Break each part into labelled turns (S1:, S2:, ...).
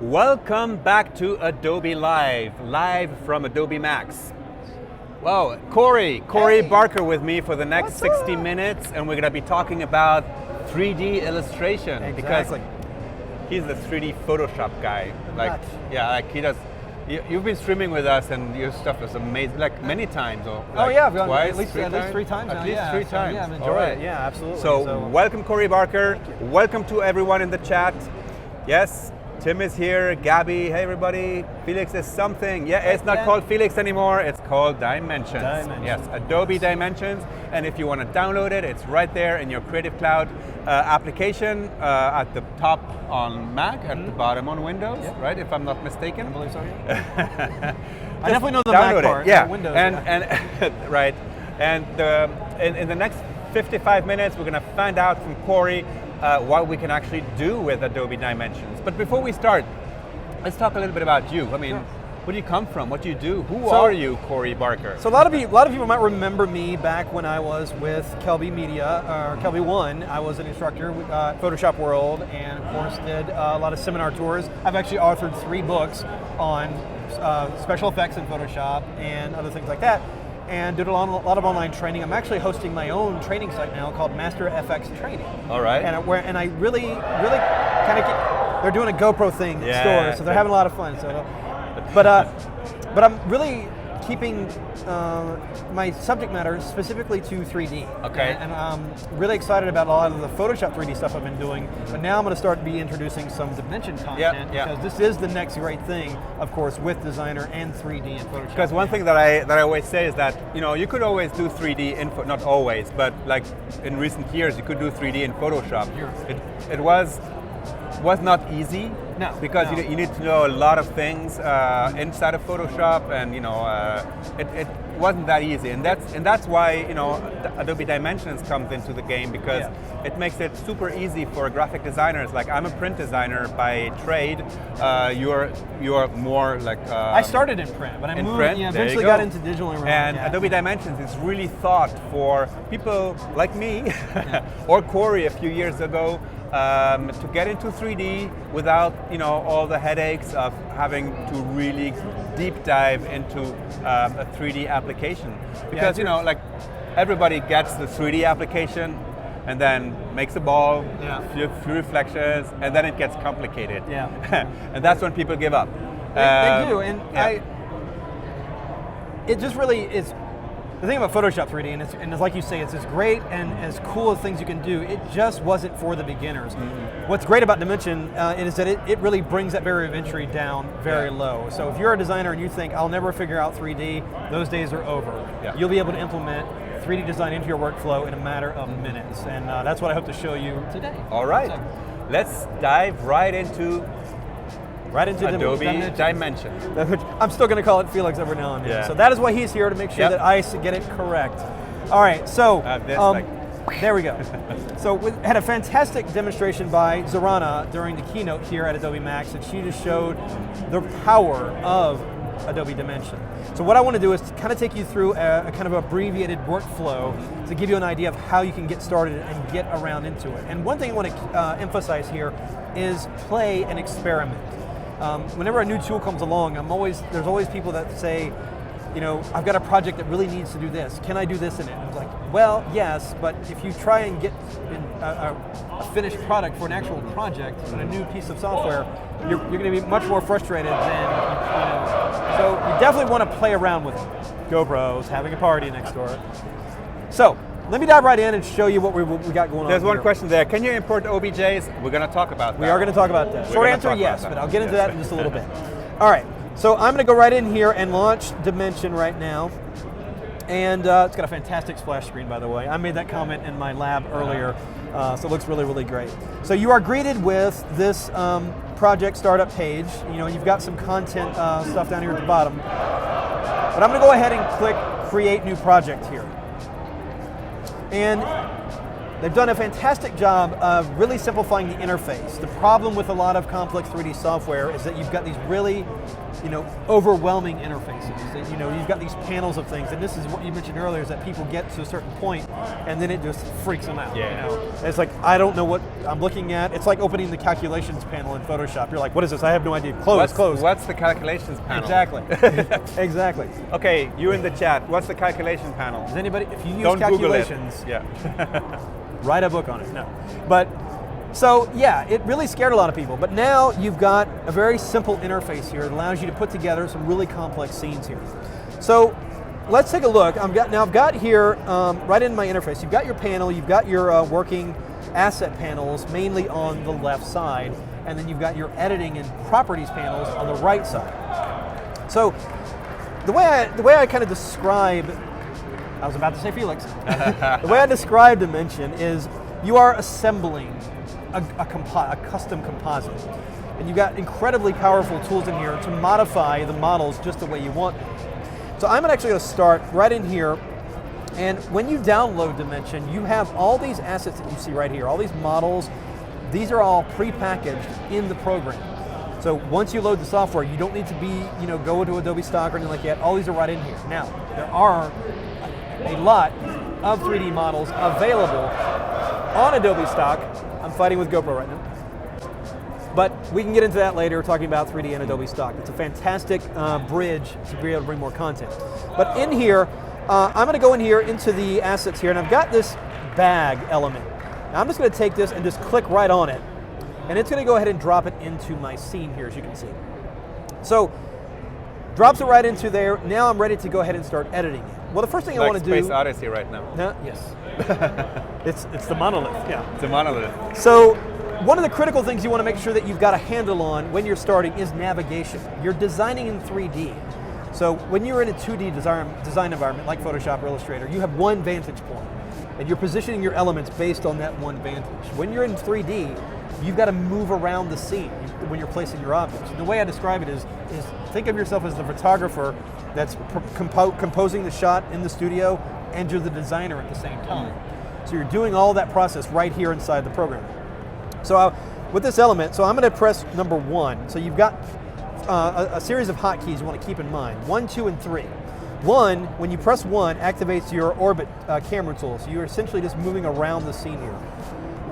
S1: Welcome back to Adobe live from Adobe Max. Wow, Corey Barker with me for the next 60 minutes, and we're going to be talking about 3D illustration.
S2: Exactly.
S1: Because he's the 3D Photoshop guy. Like he does. You've been streaming with us, and your stuff is amazing. Like many times, or like twice,
S2: at least 3 times.
S1: At least 3 times.
S2: Yeah, I'm enjoying it. Yeah, absolutely.
S1: So welcome, Corey Barker. Welcome to everyone in the chat. Yes, Tim is here. Gabby, hey everybody. Felix is something. Yeah, it's not called Felix anymore. It's called Dimensions. Yes, Adobe Dimensions. And if you want to download it, it's right there in your Creative Cloud application at the top on Mac, at the bottom on Windows, right? If I'm not mistaken.
S2: I believe so. Yeah. I definitely know the Mac part.
S1: Yeah,
S2: Windows.
S1: And right. And in the next 55 minutes, we're going to find out from Corey what we can actually do with Adobe Dimensions. But before we start, let's talk a little bit about you. I mean, where do you come from? What do you do? Who are you, Corey Barker?
S2: So a lot of people might remember me back when I was with Kelby Media, or Kelby One. I was an instructor with Photoshop World, and of course did a lot of seminar tours. I've actually authored 3 books on special effects in Photoshop and other things like that, and did a lot of online training. I'm actually hosting my own training site now called Master FX Training.
S1: All right.
S2: And I really kind of they're doing a GoPro thing in store, so they're having a lot of fun. So, but I'm really keeping my subject matter specifically to 3D.
S1: Okay.
S2: And I'm really excited about a lot of the Photoshop 3D stuff I've been doing, but now I'm going to start to be introducing some Dimension content because this is the next great thing, of course, with Designer and 3D in Photoshop.
S1: Because one thing that I always say is that, you know, you could always do 3D in, not always, but like in recent years you could do 3D in Photoshop. It was not easy.
S2: No,
S1: because you need to know a lot of things inside of Photoshop, and you know it wasn't that easy, and that's why, you know, Adobe Dimensions comes into the game, because it makes it super easy for graphic designers. Like, I'm a print designer by trade. You're more like
S2: I started in print, but I eventually got into digital
S1: and Adobe Dimensions is really thought for people like me or Corey a few years ago. To get into 3D without, you know, all the headaches of having to really deep dive into a 3D application. Because, you know, like, everybody gets the 3D application and then makes a ball, few reflections, and then it gets complicated. And that's when people give up.
S2: They do, and it just really is. The thing about Photoshop 3D, and it's like you say, it's as great and as cool as things you can do, it just wasn't for the beginners. What's great about Dimension is that it really brings that barrier of entry down very low. So if you're a designer and you think, I'll never figure out 3D, those days are over. You'll be able to implement 3D design into your workflow in a matter of minutes, and that's what I hope to show you today.
S1: All right, let's dive right into Adobe Dimension.
S2: I'm still going to call it Felix every now and then. So that is why he's here, to make sure that I get it correct. All right, so there we go. So we had a fantastic demonstration by Zorana during the keynote here at Adobe Max, and she just showed the power of Adobe Dimension. So what I want to do is kind of take you through a kind of abbreviated workflow to give you an idea of how you can get started and get around into it. And one thing I want to emphasize here is play and experiment. Whenever a new tool comes along, there's always people that say, you know, I've got a project that really needs to do this. Can I do this in it? And it's like, well, yes, but if you try and get a finished product for an actual project on a new piece of software, you're going to be much more frustrated than, you know. So you definitely want to play around with it. GoPros, having a party next door. So let me dive right in and show you what we got going on.
S1: There's one question there. Can you import OBJs? We're going to talk about that.
S2: We are going to talk about that. Short answer, yes, but I'll get into that in just a little bit. All right, so I'm going to go right in here and launch Dimension right now. And it's got a fantastic splash screen, by the way. I made that comment in my lab earlier, so it looks really, really great. So you are greeted with this project startup page. You know, you've got some content stuff down here at the bottom. But I'm going to go ahead and click Create New Project here. And They've done a fantastic job of really simplifying the interface. The problem with a lot of complex 3D software is that you've got these really, overwhelming interfaces. That, you've got these panels of things, and this is what you mentioned earlier, is that people get to a certain point, and then it just freaks them out.
S1: Yeah.
S2: It's like, I don't know what I'm looking at. It's like opening the calculations panel in Photoshop. You're like, what is this? I have no idea. Close.
S1: What's the calculations panel?
S2: Exactly. Exactly.
S1: Okay, you in the chat. What's the calculation panel?
S2: Does anybody, if you use
S1: Don't
S2: calculations,
S1: Google it. Yeah.
S2: write a book on it. No, but so yeah, it really scared a lot of people. But now you've got a very simple interface here that allows you to put together some really complex scenes here. So let's take a look. I've got here right in my interface. You've got your panel. You've got your working asset panels mainly on the left side, and then you've got your editing and properties panels on the right side. So the way I kind of describe, I was about to say Felix. The way I describe Dimension is you are assembling a custom composite. And you've got incredibly powerful tools in here to modify the models just the way you want them. So I'm actually going to start right in here. And when you download Dimension, you have all these assets that you see right here, all these models. These are all pre-packaged in the program. So once you load the software, you don't need to go to Adobe Stock or anything like that. All these are right in here. Now, there are a lot of 3D models available on Adobe Stock. I'm fighting with GoPro right now. But we can get into that later, talking about 3D and Adobe Stock. It's a fantastic bridge to be able to bring more content. But in here, I'm going to go in here into the assets here, and I've got this bag element. Now I'm just going to take this and just click right on it, and it's going to go ahead and drop it into my scene here, as you can see. So, drops it right into there. Now I'm ready to go ahead and start editing it. Well, the first thing I want to do...
S1: Space Odyssey right now.
S2: Yes. It's the monolith, yeah.
S1: It's a monolith.
S2: So, one of the critical things you want to make sure that you've got a handle on when you're starting is navigation. You're designing in 3D. So when you're in a 2D design environment like Photoshop or Illustrator, you have one vantage point, and you're positioning your elements based on that one vantage. When you're in 3D, you've got to move around the scene when you're placing your objects. And the way I describe it is think of yourself as the photographer that's composing the shot in the studio, and you're the designer at the same time. So you're doing all that process right here inside the program. So with this element, so I'm going to press number 1. So you've got a series of hotkeys you want to keep in mind. 1, 2, and 3. 1, when you press 1, activates your orbit camera tool. So you're essentially just moving around the scene here.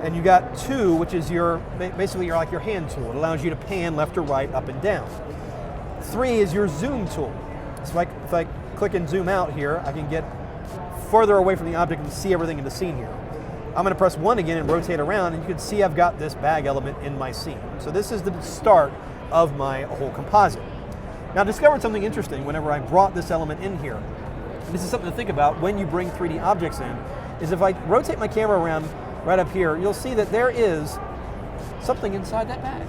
S2: And you got 2, which is basically your hand tool. It allows you to pan left or right, up and down. 3 is your zoom tool. So if I click and zoom out here, I can get further away from the object and see everything in the scene here. I'm going to press 1 again and rotate around, and you can see I've got this bag element in my scene. So this is the start of my whole composite. Now I discovered something interesting whenever I brought this element in here. And this is something to think about when you bring 3D objects in, is if I rotate my camera around right up here, you'll see that there is something inside that bag.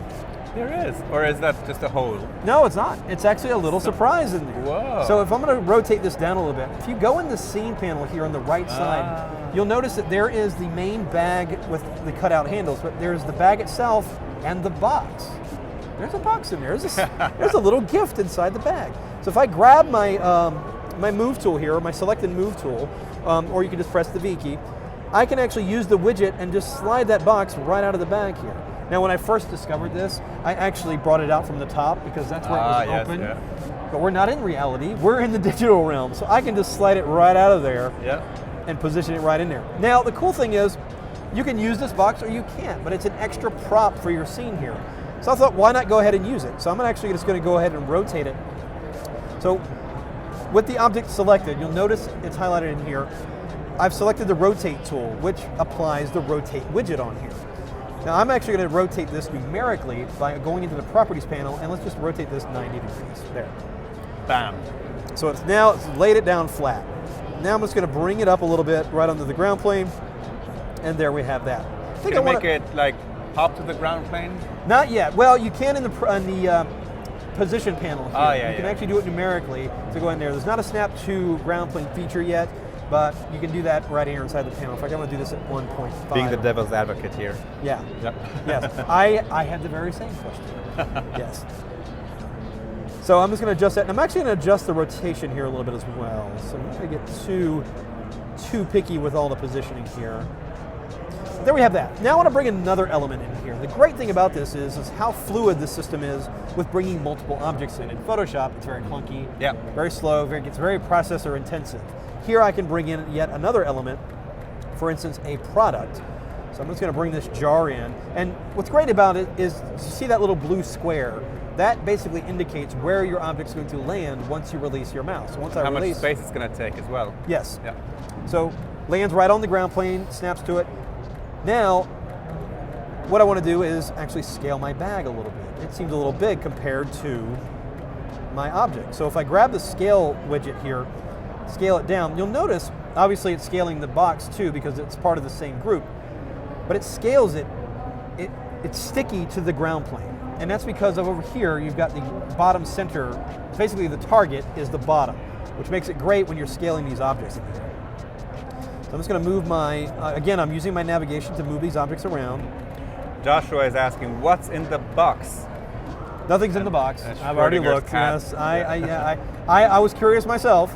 S1: There is, or is that just a hole?
S2: No, it's not. It's actually a little surprise in there.
S1: Whoa.
S2: So if I'm going to rotate this down a little bit, if you go in the scene panel here on the right side, you'll notice that there is the main bag with the cutout handles, but there's the bag itself and the box. There's a box in there. There's a little gift inside the bag. So if I grab my my move tool here, or my selected move tool, or you can just press the V key, I can actually use the widget and just slide that box right out of the bag here. Now, when I first discovered this, I actually brought it out from the top because that's where it was open.
S1: Yeah.
S2: But we're not in reality, we're in the digital realm. So I can just slide it right out of there and position it right in there. Now, the cool thing is, you can use this box or you can't, but it's an extra prop for your scene here. So I thought, why not go ahead and use it? So I'm actually just going to go ahead and rotate it. So with the object selected, you'll notice it's highlighted in here. I've selected the rotate tool, which applies the rotate widget on here. Now I'm actually going to rotate this numerically by going into the properties panel, and let's just rotate this 90 degrees. There.
S1: Bam.
S2: So it's laid it down flat. Now I'm just going to bring it up a little bit right onto the ground plane, and there we have that.
S1: Can you make it like pop to the ground plane?
S2: Not yet. Well, you can in the position panel here. You can actually do it numerically to go in there. There's not a snap to ground plane feature yet, but you can do that right here inside the panel. In fact, I'm going to do this at 1.5.
S1: Being the devil's advocate here.
S2: Yeah.
S1: Yep.
S2: Yes. I had the very same question. Yes. So I'm just going to adjust that. And I'm actually going to adjust the rotation here a little bit as well. So I'm not going to get too picky with all the positioning here. there we have that. Now I want to bring another element in here. The great thing about this is how fluid this system is with bringing multiple objects in. In Photoshop, it's very clunky, very slow, it's very processor intensive. Here I can bring in yet another element, for instance, a product. So I'm just going to bring this jar in. And what's great about it is, you see that little blue square? That basically indicates where your object's going to land once you release your mouse. So once I release,
S1: how much space it's going to take as well.
S2: Yes. Yeah. So lands right on the ground plane, snaps to it. Now, what I want to do is actually scale my bag a little bit. It seems a little big compared to my object. So if I grab the scale widget here, scale it down, you'll notice, obviously it's scaling the box too because it's part of the same group, but it scales it, it's sticky to the ground plane. And that's because of over here, you've got the bottom center, basically the target is the bottom, which makes it great when you're scaling these objects in here. So I'm just going to move my, again, I'm using my navigation to move these objects around.
S1: Joshua is asking, what's in the box?
S2: Nothing's in the box. I've already looked. Yes, I was curious myself.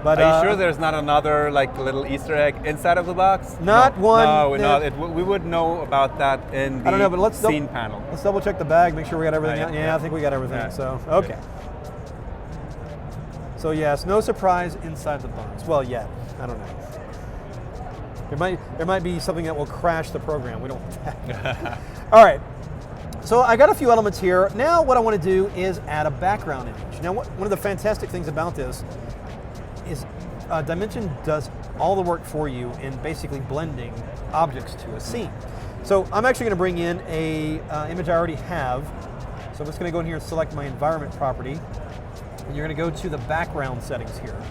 S2: But
S1: are you sure there's not another like little Easter egg inside of the box?
S2: Not one.
S1: No, we would know about that in the scene panel.
S2: Let's double check the bag, make sure we got everything out. Yeah, I think we got everything. Yeah. So okay. So yes, no surprise inside the box. Well, yet I don't know. There might be something that will crash the program. We don't. All right. So I got a few elements here. Now what I want to do is add a background image. Now one of the fantastic things about this is Dimension does all the work for you in basically blending objects to a scene. So I'm actually going to bring in a image I already have. So I'm just going to go in here and select my environment property. And you're going to go to the background settings here.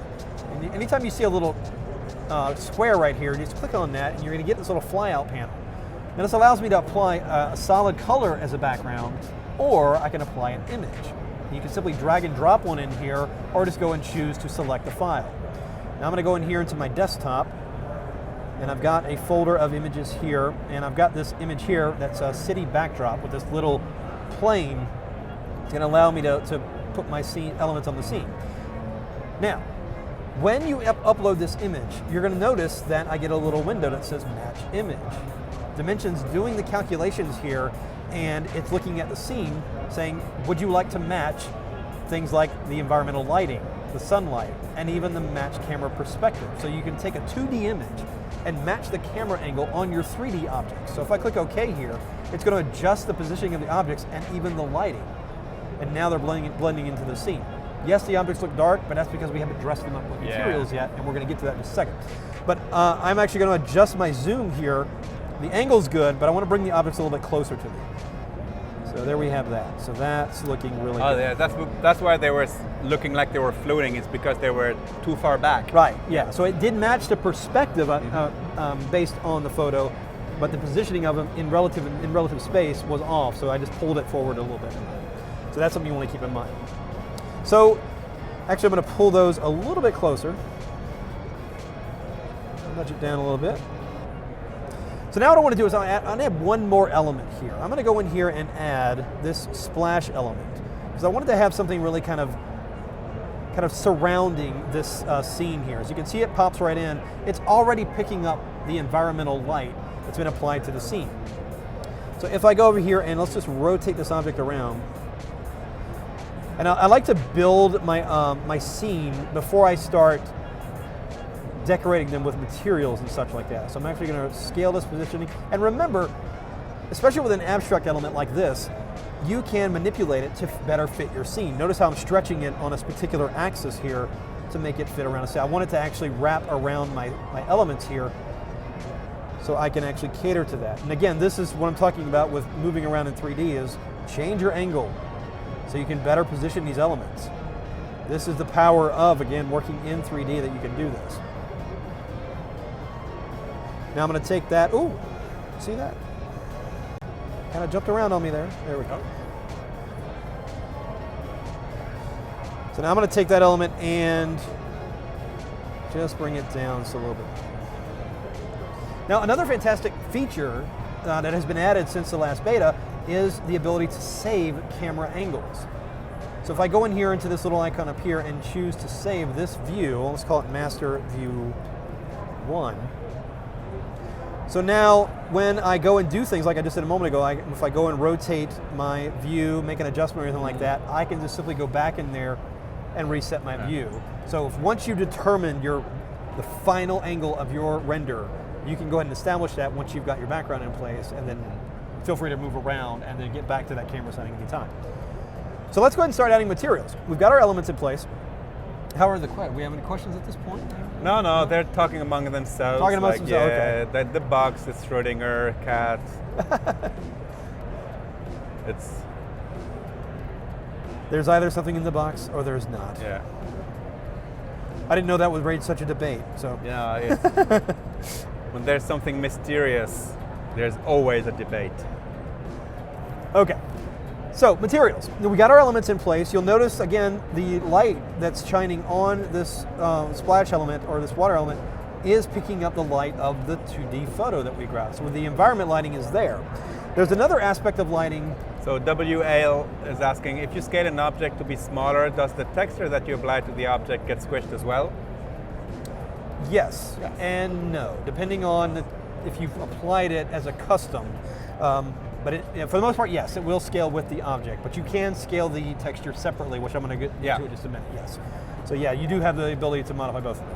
S2: And anytime you see a little square right here, just click on that and you're going to get this little flyout panel. And this allows me to apply a solid color as a background, or I can apply an image. You can simply drag and drop one in here, or just go and choose to select the file. Now I'm going to go in here into my desktop, and I've got a folder of images here, and I've got this image here that's a city backdrop with this little plane. It's going to allow me to put my scene elements on the scene. Now, when you upload this image, you're going to notice that I get a little window that says Match Image. Dimension's doing the calculations here, and it's looking at the scene saying, would you like to match things like the environmental lighting, the sunlight, and even the match camera perspective. So you can take a 2D image and match the camera angle on your 3D objects. So if I click OK here, it's going to adjust the positioning of the objects and even the lighting. And now they're blending into the scene. Yes, the objects look dark, but that's because we haven't dressed them up with materials yet, and we're going to get to that in a second. But I'm actually going to adjust my zoom here. The angle's good, but I want to bring the objects a little bit closer to me. So there we have that. So that's looking really good.
S1: Yeah, that's why they were looking like they were floating. It's because they were too far back.
S2: Right, yeah. So it did match the perspective based on the photo, but the positioning of them in relative space was off, so I just pulled it forward a little bit. So that's something you want to keep in mind. So actually I'm going to pull those a little bit closer. Nudge it down a little bit. So now what I want to do is I'll add one more element here. I'm going to go in here and add this splash element, because I wanted to have something really kind of surrounding this scene here. As you can see, it pops right in. It's already picking up the environmental light that's been applied to the scene. So if I go over here and let's just rotate this object around, and I like to build my my scene before I start decorating them with materials and such like that. So I'm actually going to scale this positioning. And remember, especially with an abstract element like this, you can manipulate it to better fit your scene. Notice how I'm stretching it on a particular axis here to make it fit around a scene. I want it to actually wrap around my elements here so I can actually cater to that. And again, this is what I'm talking about with moving around in 3D is change your angle so you can better position these elements. This is the power of, again, working in 3D that you can do this. Now I'm going to take that, ooh, see that? Kind of jumped around on me there. There we go. So now I'm going to take that element and just bring it down just a little bit. Now another fantastic feature that has been added since the last beta is the ability to save camera angles. So if I go in here into this little icon up here and choose to save this view, let's call it Master View 1. So now, when I go and do things like I just did a moment ago, if I go and rotate my view, make an adjustment or anything like that, I can just simply go back in there and reset my view. So once you determine the final angle of your render, you can go ahead and establish that once you've got your background in place, and then feel free to move around and then get back to that camera setting anytime. So let's go ahead and start adding materials. We've got our elements in place. How are the questions? Do we have any questions at this point?
S1: No, they're talking among themselves.
S2: Talking amongst themselves, okay.
S1: The box, the Schrödinger cat.
S2: There's either something in the box or there's not.
S1: Yeah.
S2: I didn't know that would raise such a debate, so.
S1: Yeah, when there's something mysterious, there's always a debate.
S2: Okay. So, materials. We got our elements in place. You'll notice, again, the light that's shining on this splash element or this water element is picking up the light of the 2D photo that we grabbed. So the environment lighting is there. There's another aspect of lighting.
S1: So WAL is asking, if you scale an object to be smaller, does the texture that you apply to the object get squished as well?
S2: Yes and no, depending on if you've applied it as a custom. But for the most part, yes, it will scale with the object, but you can scale the texture separately, which I'm going to get into in just a minute, yes. So yeah, you do have the ability to modify both of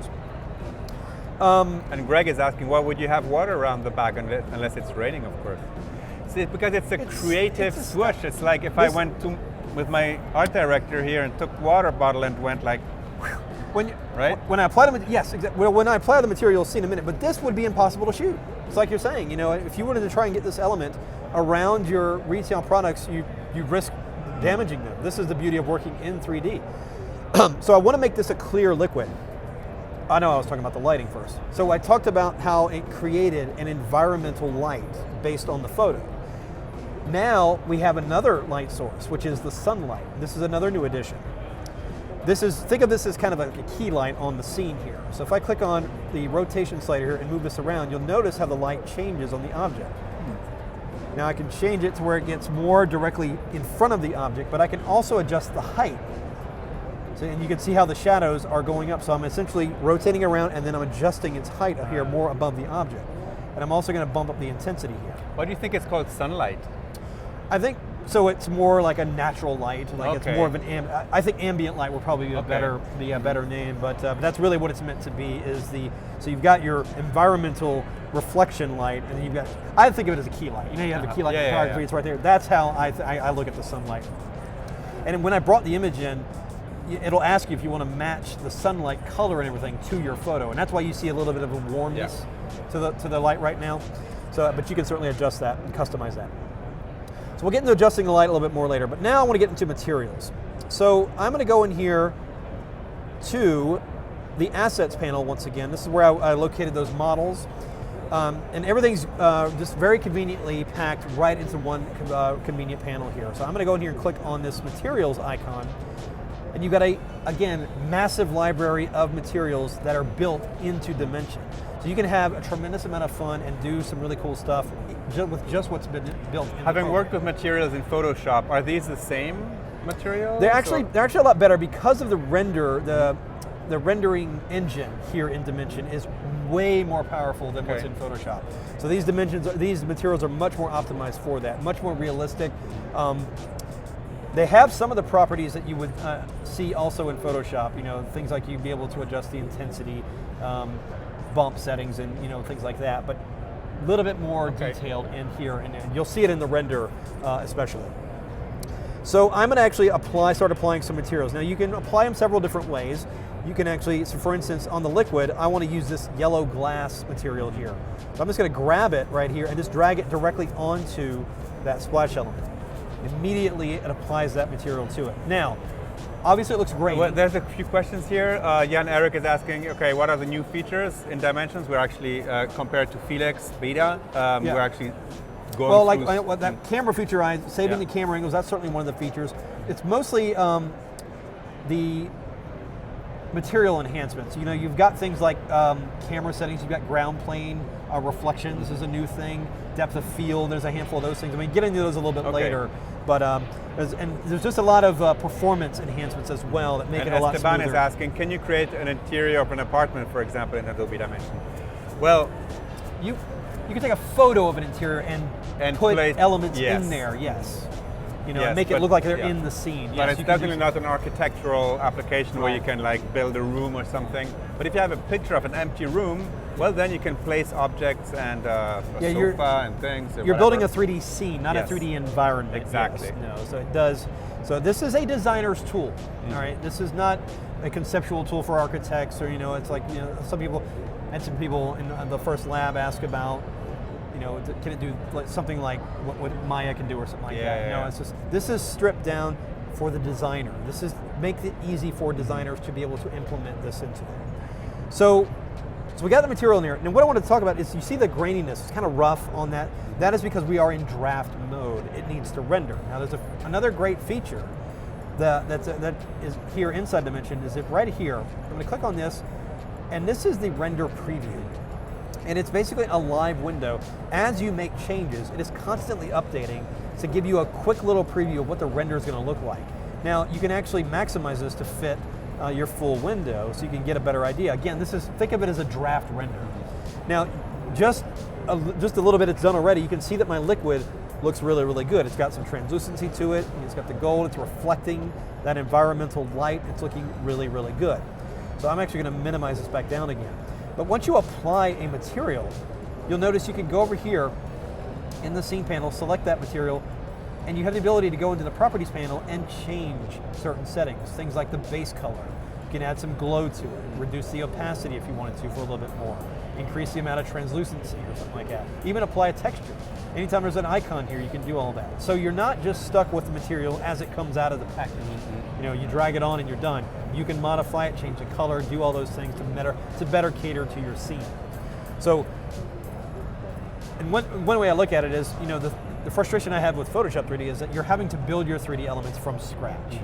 S2: those.
S1: And Greg is asking, why would you have water around the bag unless it's raining, of course? See, because it's a creative swoosh. It's like if I went with my art director here and took water bottle and went like, right?
S2: When I apply the yes, exactly. Well, when I apply the material, you'll see in a minute. But this would be impossible to shoot. It's like you're saying. You know, if you wanted to try and get this element around your retail products, you risk damaging them. This is the beauty of working in 3D. So I want to make this a clear liquid. I know I was talking about the lighting first. So I talked about how it created an environmental light based on the photo. Now we have another light source, which is the sunlight. This is another new addition. Think of this as kind of a key light on the scene here. So if I click on the rotation slider here and move this around, you'll notice how the light changes on the object. Now I can change it to where it gets more directly in front of the object, but I can also adjust the height. So, and you can see how the shadows are going up. So I'm essentially rotating around and then I'm adjusting its height up here more above the object. And I'm also going to bump up the intensity here.
S1: Why do you think it's called sunlight?
S2: I think, so it's more like a natural light, like it's more of an, I think ambient light will probably be a better name, but that's really what it's meant to be, so you've got your environmental reflection light, and then you've got, I think of it as a key light. You know, you have the key light photography, it's right there. That's how I look at the sunlight. And when I brought the image in, it'll ask you if you want to match the sunlight color and everything to your photo, and that's why you see a little bit of a warmness to the light right now. So, but you can certainly adjust that and customize that. So we'll get into adjusting the light a little bit more later, but now I want to get into materials. So I'm going to go in here to the assets panel once again. This is where I located those models. And everything's just very conveniently packed right into one convenient panel here. So I'm going to go in here and click on this materials icon. And you've got again, massive library of materials that are built into Dimension. So you can have a tremendous amount of fun and do some really cool stuff with just what's been built in
S1: Having worked with materials in Photoshop, are these the same materials?
S2: They're actually a lot better because of the the rendering engine here in Dimension is way more powerful than what's in Photoshop. So these materials are much more optimized for that, much more realistic. They have some of the properties that you would see also in Photoshop. You know, things like you'd be able to adjust the intensity, bump settings, and things like that. But a little bit more detailed in here, and you'll see it in the render especially. So I'm going to actually start applying some materials. Now you can apply them several different ways. You can actually, so for instance, on the liquid, I want to use this yellow glass material here. So I'm just going to grab it right here and just drag it directly onto that splash element. Immediately it applies that material to it. Now, obviously it looks great.
S1: Well, there's a few questions here. Jan Eric is asking, okay, what are the new features in Dimensions? We're actually, compared to Felix Beta, we're actually going
S2: through that camera feature, saving the camera angles, that's certainly one of the features. It's mostly the material enhancements. You've got things like camera settings, you've got ground plane reflection, this is a new thing, depth of field, there's a handful of those things. I mean, get into those a little bit later, but there's just a lot of performance enhancements as well that make it a lot smoother.
S1: Esteban is asking, can you create an interior of an apartment, for example, in Adobe Dimension? Well,
S2: you can take a photo of an interior and put elements in there. Yes. You know, and make it look like they're in the scene.
S1: But it's definitely not an architectural application where you can like build a room or something. But if you have a picture of an empty room, well, then you can place objects and a sofa and things.
S2: You're building a 3D scene, not a 3D environment.
S1: Exactly.
S2: Yes. No, so it does. So this is a designer's tool. All right. This is not a conceptual tool for architects, or it's like some people in the first lab ask about. Can it do something like what Maya can do or something like that? No, it's just, this is stripped down for the designer. This is make it easy for designers to be able to implement this into there. So we got the material in there. And what I want to talk about is, you see the graininess, it's kind of rough on that. That is because we are in draft mode. It needs to render. Now there's another great feature that is here inside Dimension, is it right here. I'm going to click on this, and this is the render preview. And it's basically a live window. As you make changes, it is constantly updating to give you a quick little preview of what the render is going to look like. Now, you can actually maximize this to fit your full window, so you can get a better idea. Again, think of it as a draft render. Now, just a little bit it's done already, you can see that my liquid looks really, really good. It's got some translucency to it, it's got the gold, it's reflecting that environmental light, it's looking really, really good. So I'm actually going to minimize this back down again. But once you apply a material, you'll notice you can go over here in the scene panel, select that material, and you have the ability to go into the properties panel and change certain settings. Things like the base color. You can add some glow to it, reduce the opacity if you wanted to for a little bit more, increase the amount of translucency or something like that. Even apply a texture. Anytime there's an icon here, you can do all that. So you're not just stuck with the material as it comes out of the package. You drag it on and you're done. You can modify it, change the color, do all those things to better cater to your scene. So, and one way I look at it is, the frustration I have with Photoshop 3D is that you're having to build your 3D elements from scratch.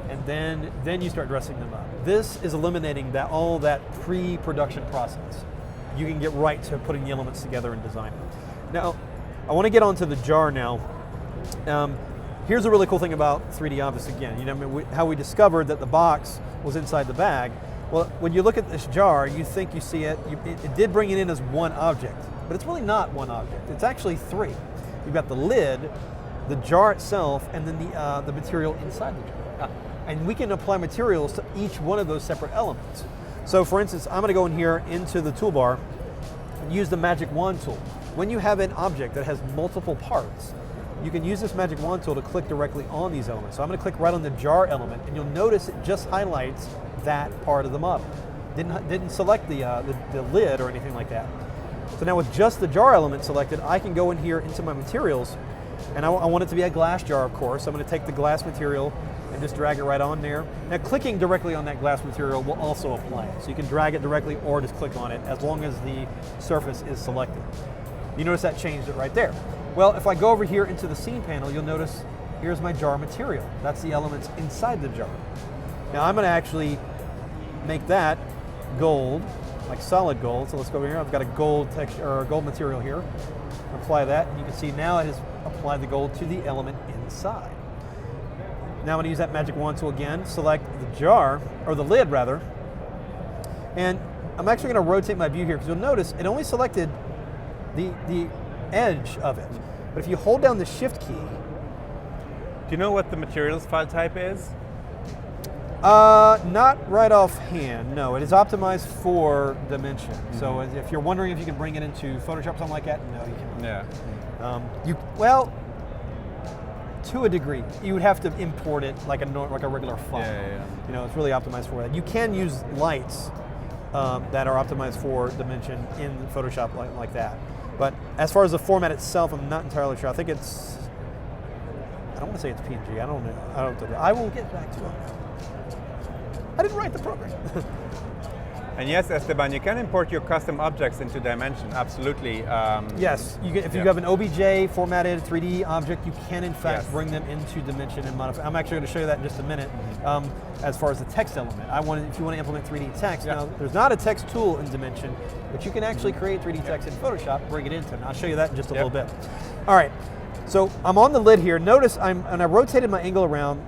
S2: And then you start dressing them up. This is eliminating all that pre-production process. You can get right to putting the elements together and design them. Now, I want to get onto the jar now. Here's a really cool thing about 3D Office again. How we discovered that the box was inside the bag. Well, when you look at this jar, you think you see it. It did bring it in as one object, but it's really not one object. It's actually three. You've got the lid, the jar itself, and then the material inside the jar. And we can apply materials to each one of those separate elements. So for instance, I'm going to go in here into the toolbar and use the magic wand tool. When you have an object that has multiple parts, you can use this magic wand tool to click directly on these elements. So I'm going to click right on the jar element, and you'll notice it just highlights that part of the model. Didn't select the lid or anything like that. So now with just the jar element selected, I can go in here into my materials, and I want it to be a glass jar, of course. So I'm going to take the glass material and just drag it right on there. Now clicking directly on that glass material will also apply it. So you can drag it directly or just click on it as long as the surface is selected. You notice that changed it right there. Well, if I go over here into the scene panel, you'll notice here's my jar material. That's the elements inside the jar. Now I'm going to actually make that gold, like solid gold. So let's go over here. I've got a gold texture or a gold material here. Apply that, and you can see now it has applied the gold to the element inside. Now I'm going to use that magic wand tool again, select the jar, or the lid rather, and I'm actually going to rotate my view here because you'll notice it only selected the edge of it. But if you hold down the shift key.
S1: Do you know what the materials file type is?
S2: Not right offhand, no. It is optimized for Dimension. So if you're wondering if you can bring it into Photoshop or something like that, no, you can't.
S1: Yeah.
S2: Well, to a degree, you would have to import it like a regular file.
S1: Yeah.
S2: It's really optimized for that. You can use lights that are optimized for Dimension in Photoshop like that. But as far as the format itself, I'm not entirely sure. I think it's, I don't want to say it's PNG. I don't know. I will get back to it. I didn't write the program.
S1: And yes, Esteban, you can import your custom objects into Dimension, absolutely.
S2: Yes, if you have an OBJ formatted 3D object, you can in fact bring them into Dimension and modify. I'm actually going to show you that in just a minute. As far as the text element, if you want to implement 3D text, now there's not a text tool in Dimension, but you can actually create 3D text in Photoshop, bring it into it. And I'll show you that in just a little bit. All right, so I'm on the lid here. Notice I rotated my angle around.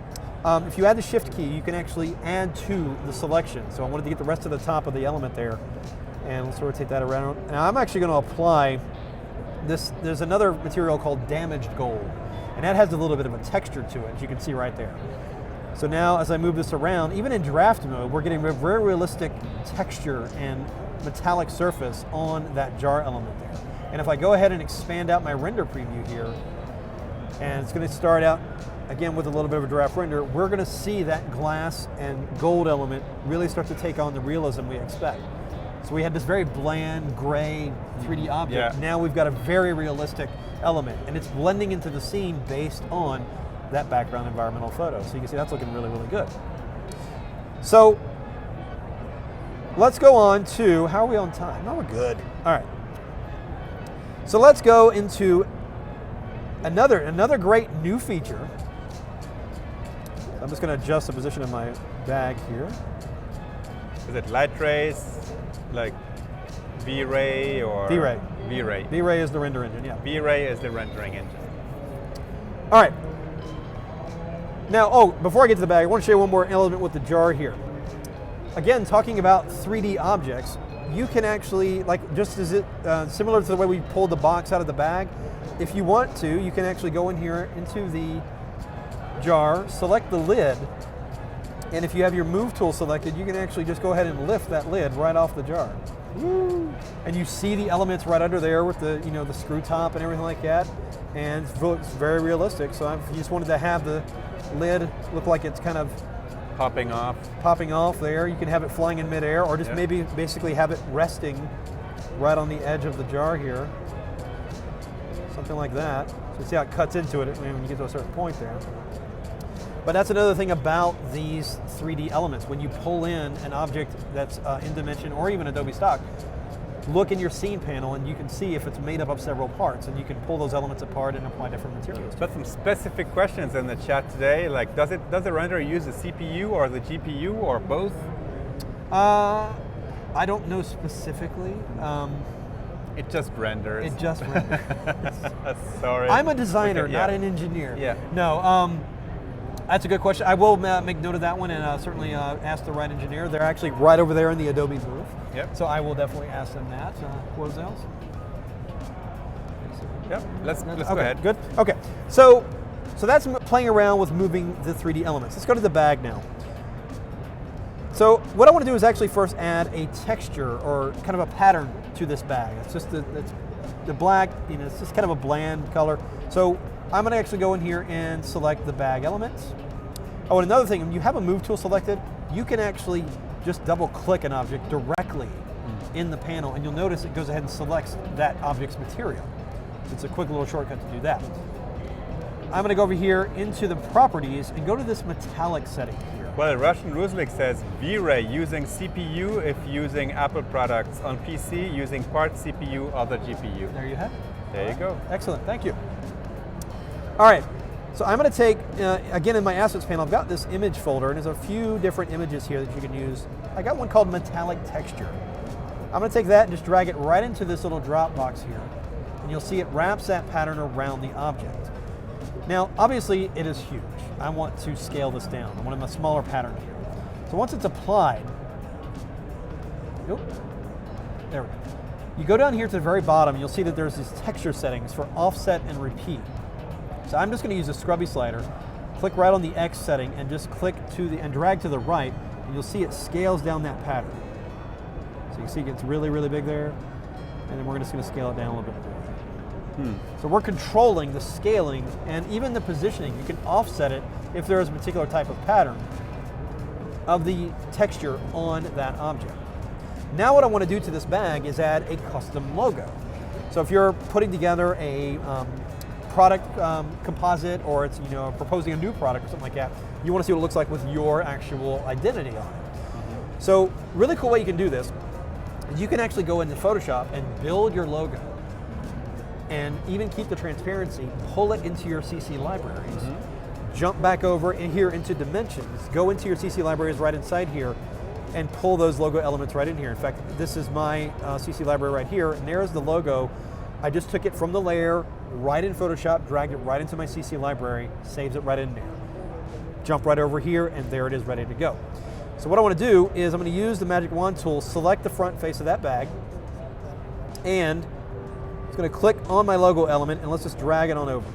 S2: If you add the shift key, you can actually add to the selection. So I wanted to get the rest of the top of the element there. And let's rotate that around. Now I'm actually going to apply there's another material called damaged gold, and that has a little bit of a texture to it, as you can see right there. So now as I move this around, even in draft mode, we're getting a very realistic texture and metallic surface on that jar element there. And if I go ahead and expand out my render preview here, and it's going to start out again with a little bit of a draft render, we're going to see that glass and gold element really start to take on the realism we expect. So we had this very bland, gray 3D object. Now we've got a very realistic element, and it's blending into the scene based on that background environmental photo. So you can see that's looking really, really good. So let's go on to, how are we on time? No, we're good. All right. So let's go into another great new feature. I'm just going to adjust the position of my bag here.
S1: Is it light rays, like V-Ray or?
S2: V-Ray.
S1: V-Ray.
S2: V-Ray is the render engine, yeah.
S1: V-Ray is the rendering engine.
S2: All right. Now, before I get to the bag, I want to show you one more element with the jar here. Again, talking about 3D objects, you can actually, like just as it, similar to the way we pulled the box out of the bag, if you want to, you can actually go in here into the jar, select the lid, and if you have your move tool selected, you can actually just go ahead and lift that lid right off the jar. Woo. And you see the elements right under there with the, the screw top and everything like that, and it's very realistic. So if you just wanted to have the lid look like it's kind of
S1: popping off there, you can have it flying in midair, or just maybe basically have it resting right on the edge of the jar here. Something like that. So you see how it cuts into it when you get to a certain point there. But that's another thing about these 3D elements. When you pull in an object that's in Dimension or even Adobe Stock, look in your scene panel and you can see if it's made up of several parts, and you can pull those elements apart and apply different materials. But some specific questions in the chat today, like does the render use the CPU or the GPU or both?
S2: I don't know specifically.
S1: It just renders.
S2: It just renders.
S1: Sorry.
S2: I'm a designer, not an engineer.
S1: Yeah.
S2: No, that's a good question. I will make note of that one and certainly ask the right engineer. They're actually right over there in the Adobe booth.
S1: Yep.
S2: So I will definitely ask them that. What else?
S1: Yep. Let's go ahead.
S2: Good. Okay. So that's playing around with moving the 3D elements. Let's go to the bag now. So what I want to do is actually first add a texture or kind of a pattern to this bag. It's just the black, it's just kind of a bland color. So I'm going to actually go in here and select the bag elements. Oh, and another thing, when you have a move tool selected, you can actually just double click an object directly in the panel, and you'll notice it goes ahead and selects that object's material. It's a quick little shortcut to do that. I'm going to go over here into the properties and go to this metallic setting here.
S1: Well, Russian Ruslik says V-Ray using CPU if using Apple products, on PC using part CPU, other GPU.
S2: There you have it.
S1: There you go.
S2: Excellent, thank you. All right, so I'm going to take, again in my assets panel, I've got this image folder, and there's a few different images here that you can use. I got one called metallic texture. I'm going to take that and just drag it right into this little drop box here, and you'll see it wraps that pattern around the object. Now, obviously it is huge. I want to scale this down. I want a smaller pattern here. So once it's applied, there we go. You go down here to the very bottom, you'll see that there's these texture settings for offset and repeat. So I'm just going to use a scrubby slider, click right on the X setting, and just click and drag to the right, and you'll see it scales down that pattern. So you can see it gets really, really big there, and then we're just going to scale it down a little bit more. So we're controlling the scaling and even the positioning. You can offset it if there is a particular type of pattern of the texture on that object. Now what I want to do to this bag is add a custom logo. So if you're putting together a product composite, or it's proposing a new product or something like that, you want to see what it looks like with your actual identity on it. So really cool way you can do this is you can actually go into Photoshop and build your logo and even keep the transparency, pull it into your CC libraries, jump back over in here into Dimensions, go into your CC libraries right inside here and pull those logo elements right in here. In fact, this is my CC library right here, and there's the logo. I just took it from the layer, right in Photoshop, dragged it right into my CC library, saves it right in there. Jump right over here, and there it is ready to go. So what I want to do is I'm going to use the Magic Wand tool, select the front face of that bag, and It's going to click on my logo element, and let's just drag it on over.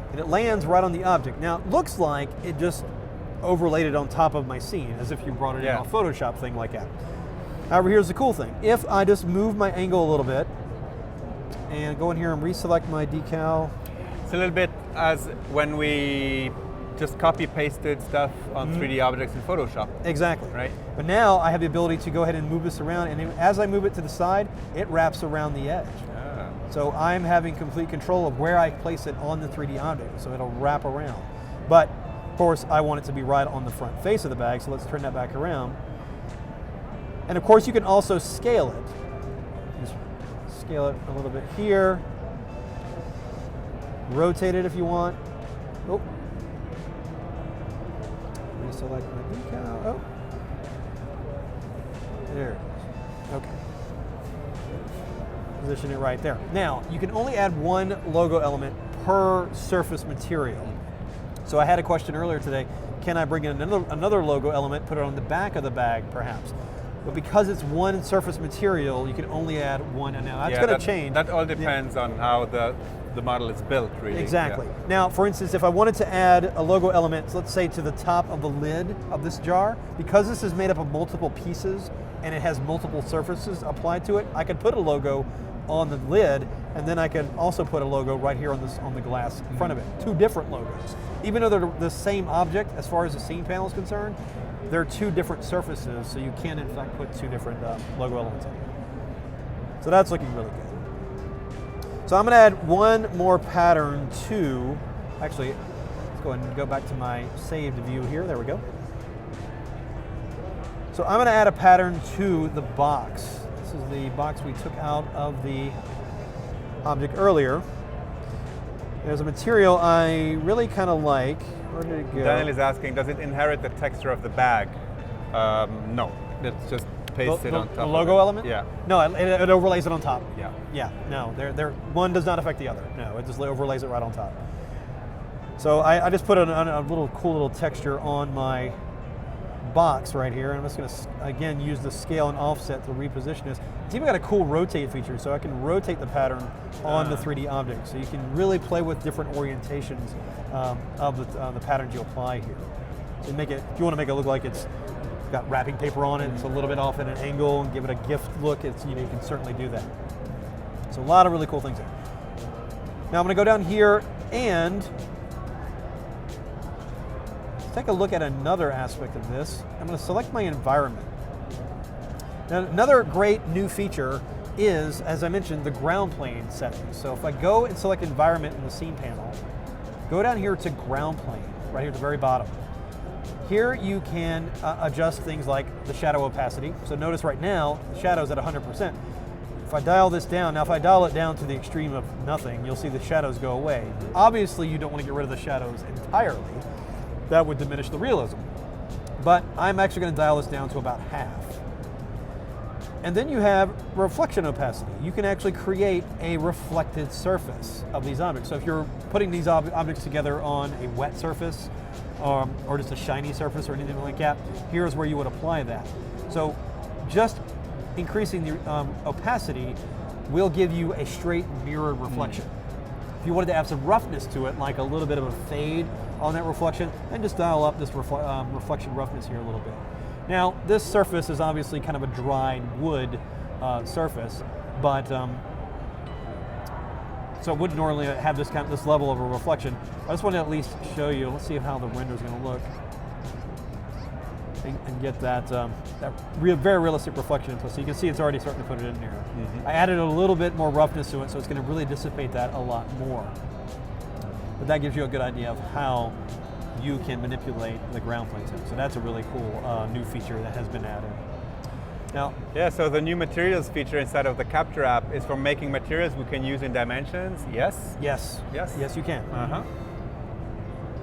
S2: And it lands right on the object. Now, it looks like it just overlaid it on top of my scene, as if you brought it in a Photoshop thing like that. However, here's the cool thing. If I just move my angle a little bit, and go in here and reselect my decal.
S1: It's a little bit as when we just copy-pasted stuff on 3D objects in Photoshop.
S2: Exactly.
S1: Right.
S2: But now I have the ability to go ahead and move this around, and as I move it to the side, it wraps around the edge. So I'm having complete control of where I place it on the 3D object, so it'll wrap around. But, of course, I want it to be right on the front face of the bag, so let's turn that back around. And of course, you can also scale it. Just scale it a little bit here. Rotate it if you want. Oh. Reselect my decal. Oh. There it is. Okay. Position it right there. Now, you can only add one logo element per surface material. So I had a question earlier today, can I bring in another logo element, put it on the back of the bag perhaps? But because it's one surface material, you can only add one, and now that's going to change.
S1: That all depends on how the model is built, really.
S2: Exactly. Yeah. Now, for instance, if I wanted to add a logo element, let's say to the top of the lid of this jar, because this is made up of multiple pieces and it has multiple surfaces applied to it, I could put a logo on the lid, and then I could also put a logo right here on the glass in front of it. Two different logos. Even though they're the same object as far as the scene panel is concerned, they're two different surfaces, so you can in fact put two different logo elements on. So that's looking really good. So I'm going to add one more pattern to, actually, let's go ahead and go back to my saved view here. There we go. So I'm going to add a pattern to the box. This is the box we took out of the object earlier. There's a material I really kind of like. Where did it go?
S1: Daniel is asking, does it inherit the texture of the bag? No, it's just pasted on top.
S2: The logo element?
S1: Yeah.
S2: No, it overlays it on top.
S1: Yeah.
S2: Yeah. No, one does not affect the other. No, it just overlays it right on top. So I just put a little cool little texture on my box right here, and I'm just going to again use the scale and offset to reposition this. It's even got a cool rotate feature, so I can rotate the pattern on the 3D object, so you can really play with different orientations of the patterns you apply here. So make it, if you want to make it look like it's got wrapping paper on it, it's a little bit off at an angle, and give it a gift look, you can certainly do that. So a lot of really cool things there. Now I'm going to go down here and take a look at another aspect of this. I'm going to select my environment. Now, another great new feature is, as I mentioned, the ground plane settings. So if I go and select environment in the scene panel, go down here to ground plane, right here at the very bottom. Here you can adjust things like the shadow opacity. So notice right now, the shadow's at 100%. If I dial this down, now if I dial it down to the extreme of nothing, you'll see the shadows go away. Obviously, you don't want to get rid of the shadows entirely. That would diminish the realism. But I'm actually going to dial this down to about half. And then you have reflection opacity. You can actually create a reflected surface of these objects. So if you're putting these objects together on a wet surface or just a shiny surface or anything like that, here's where you would apply that. So just increasing the opacity will give you a straight mirrored reflection. If you wanted to add some roughness to it, like a little bit of a fade on that reflection, then just dial up this reflection roughness here a little bit. Now, this surface is obviously kind of a dried wood surface, but so it wouldn't normally have this level of a reflection. I just want to at least show you. Let's see how the render is going to look, and get that very realistic reflection into it. So you can see it's already starting to put it in there. I added a little bit more roughness to it, so it's going to really dissipate that a lot more. But that gives you a good idea of how you can manipulate the ground plane setting. So that's a really cool new feature that has been added. Now,
S1: yeah, so the new materials feature inside of the Capture app is for making materials we can use in Dimensions, yes?
S2: Yes.
S1: Yes?
S2: Yes, you can.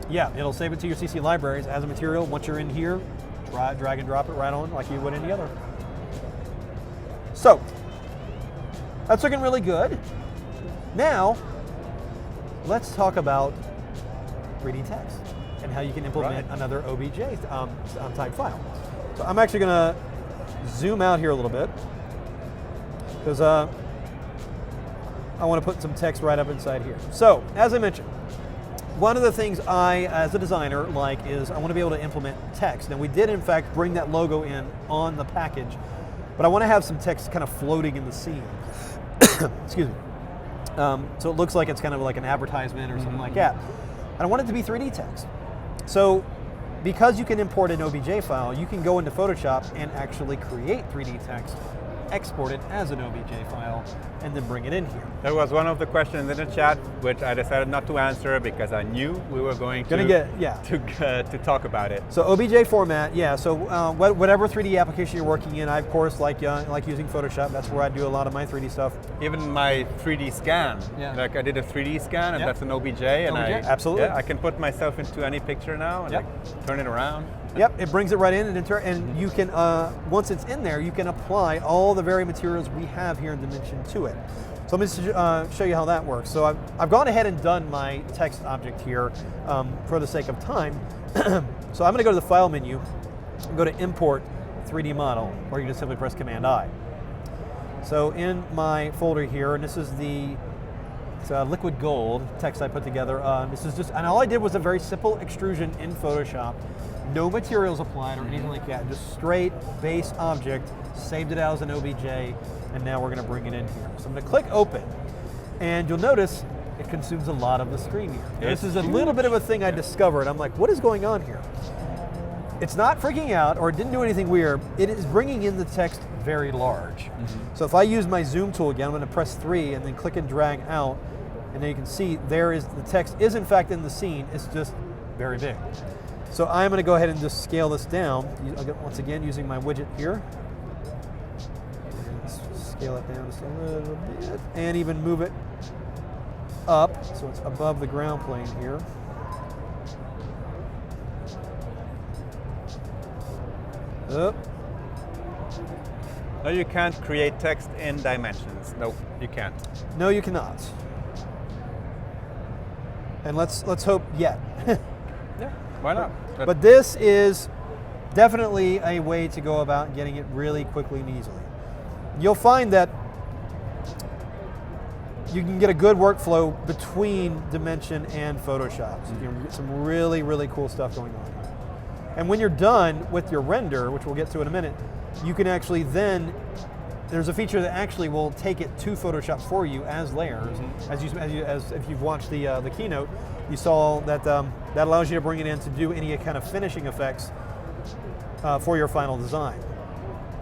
S2: Yeah, it'll save it to your CC libraries as a material. Once you're in here, drag and drop it right on like you would any other. So, that's looking really good. Now, let's talk about 3D text and how you can implement another OBJ type file. So I'm actually going to zoom out here a little bit because I want to put some text right up inside here. So, as I mentioned, one of the things I, as a designer, like is I want to be able to implement text. Now we did in fact bring that logo in on the package, but I want to have some text kind of floating in the scene. Excuse me. So it looks like it's kind of like an advertisement or something like that. And I want it to be 3D text. So because you can import an OBJ file, you can go into Photoshop and actually create 3D text, export it as an OBJ file, and then bring it in here.
S1: That was one of the questions in the chat, which I decided not to answer because I knew we were going to talk about it.
S2: So OBJ format, yeah. So whatever 3D application you're working in, I of course like using Photoshop. That's where I do a lot of my 3D stuff.
S1: Even my 3D scan, like I did a 3D scan, and that's an OBJ, and
S2: absolutely,
S1: I can put myself into any picture now and like turn it around.
S2: Yep, it brings it right in, and you can, once it's in there, you can apply all the very materials we have here in Dimension to it. So let me show you how that works. So I've gone ahead and done my text object here for the sake of time. So I'm going to go to the File menu, and go to Import 3D Model, or you can just simply press Command-I. So in my folder here, and this is the liquid gold text I put together. This is just, and all I did was a very simple extrusion in Photoshop. No materials applied or anything like that, just straight base object, saved it out as an OBJ, and now we're going to bring it in here. So I'm going to click open, and you'll notice it consumes a lot of the screen here. This is a little bit of a thing I discovered. I'm like, what is going on here? It's not freaking out, or it didn't do anything weird. It is bringing in the text very large. So if I use my zoom tool again, I'm going to press 3 and then click and drag out, and then you can see there is the text is in fact in the scene. It's just very big. So I'm going to go ahead and just scale this down, once again using my widget here. And scale it down just a little bit, and even move it up so it's above the ground plane here. Up.
S1: No, you can't create text in Dimensions. No, you can't.
S2: No, you cannot. And let's hope yet.
S1: Yeah, why not?
S2: But this is definitely a way to go about getting it really quickly and easily. You'll find that you can get a good workflow between Dimension and Photoshop. So you can get some really, really cool stuff going on here. And when you're done with your render, which we'll get to in a minute, you can actually then, there's a feature that actually will take it to Photoshop for you as layers. As if you've watched the keynote, you saw that that allows you to bring it in to do any kind of finishing effects for your final design,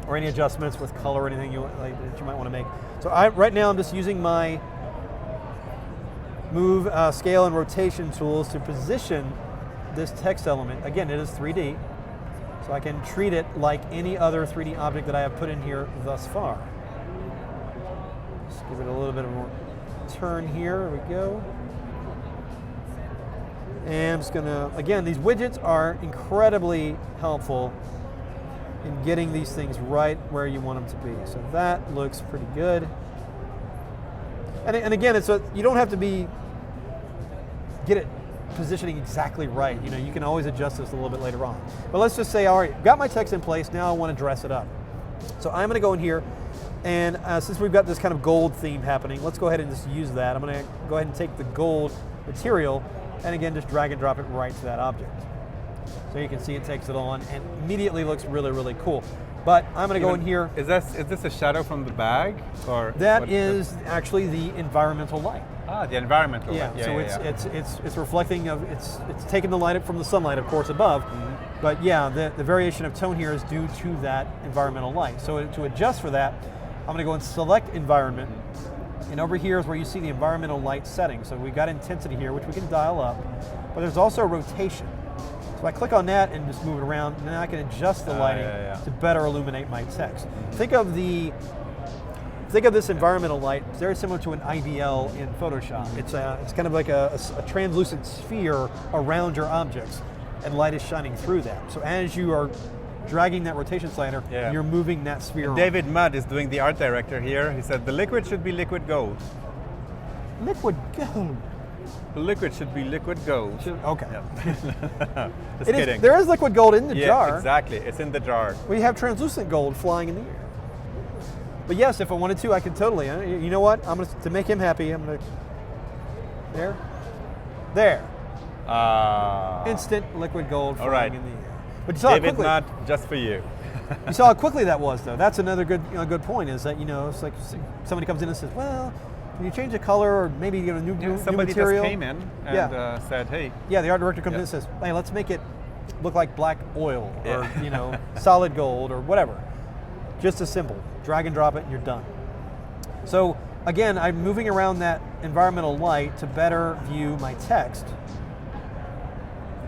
S2: or any adjustments with color or anything that you might want to make. So right now I'm just using my move, scale, and rotation tools to position this text element. Again, it is 3D. So I can treat it like any other 3D object that I have put in here thus far. Just give it a little bit of a turn here. There we go. And I'm just going to, again, these widgets are incredibly helpful in getting these things right where you want them to be. So that looks pretty good. And again, you don't have to get it positioning exactly right. You know, you can always adjust this a little bit later on. But let's just say, all right, got my text in place, now I want to dress it up. So I'm going to go in here, and since we've got this kind of gold theme happening, let's go ahead and just use that. I'm going to go ahead and take the gold material, and again, just drag and drop it right to that object. So you can see it takes it on, and immediately looks really, really cool. But I'm going to go in here.
S1: Is this a shadow from the bag, or
S2: that is actually the environmental light?
S1: Ah, the environmental light.
S2: Yeah, so it's reflecting of it's taking the light up from the sunlight, of course, above. But yeah, the variation of tone here is due to that environmental light. So to adjust for that, I'm going to go and select environment, and over here is where you see the environmental light setting. So we've got intensity here, which we can dial up, but there's also rotation. So I click on that and just move it around, and then I can adjust the lighting to better illuminate my text. Think of this environmental light very similar to an IVL in Photoshop. It's kind of like a translucent sphere around your objects, and light is shining through that. So as you are dragging that rotation slider, you're moving that sphere.
S1: David Mudd is doing the art director here. He said the liquid should be liquid gold.
S2: Liquid gold.
S1: The liquid should be liquid gold.
S2: Okay.
S1: Yeah. Just kidding.
S2: There is liquid gold in the jar.
S1: Exactly. It's in the jar.
S2: We have translucent gold flying in the air. But yes, if I wanted to, I could totally. You know what? To make him happy, I'm gonna, there. Instant liquid gold flying in the air. But you saw
S1: David,
S2: quickly,
S1: not just for you.
S2: you saw how quickly that was, though. That's another good point. Is that it's like somebody comes in and says, "Well, can you change the color or maybe get a new
S1: somebody
S2: material?"
S1: just came in and said, "Hey."
S2: Yeah, the art director comes in and says, "Hey, let's make it look like black oil or solid gold or whatever." Just as simple. Drag and drop it, and you're done. So again, I'm moving around that environmental light to better view my text.